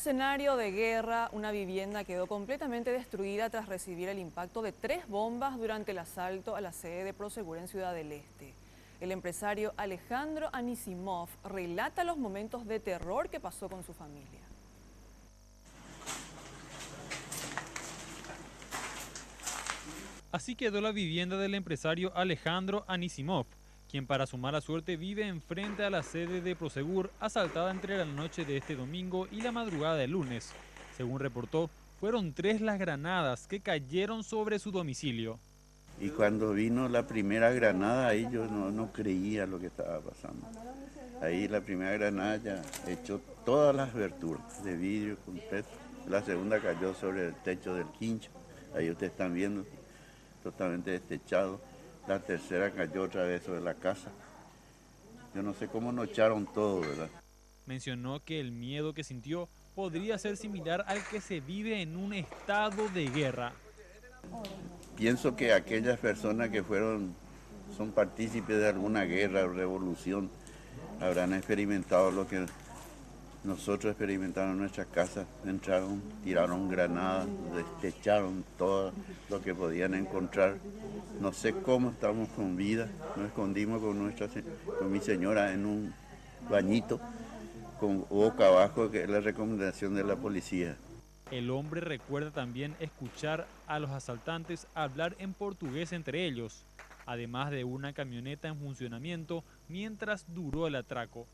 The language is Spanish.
escenario de guerra, una vivienda quedó completamente destruida tras recibir el impacto de 3 bombas durante el asalto a la sede de Prosegur en Ciudad del Este. El empresario Alejandro Anisimov relata los momentos de terror que pasó con su familia. Así quedó la vivienda del empresario Alejandro Anisimov, quien para su mala suerte vive enfrente a la sede de Prosegur, asaltada entre la noche de este domingo y la madrugada del lunes. Según reportó, fueron 3 las granadas que cayeron sobre su domicilio. Y cuando vino la primera granada, ahí yo no creía lo que estaba pasando. Ahí la primera granada ya echó todas las aberturas de vidrio completo. La segunda cayó sobre el techo del quincho. Ahí ustedes están viendo, totalmente destechado. La tercera cayó otra vez sobre la casa. Yo no sé cómo nos echaron todo, ¿verdad? Mencionó que el miedo que sintió podría ser similar al que se vive en un estado de guerra. Pienso que aquellas personas que son partícipes de alguna guerra o revolución, habrán experimentado lo que nosotros experimentamos en nuestras casas. Entraron, tiraron granadas, destecharon todo lo que podían encontrar. No sé cómo estamos con vida. Nos escondimos con mi señora en un bañito con boca abajo, que es la recomendación de la policía. El hombre recuerda también escuchar a los asaltantes hablar en portugués entre ellos, además de una camioneta en funcionamiento mientras duró el atraco.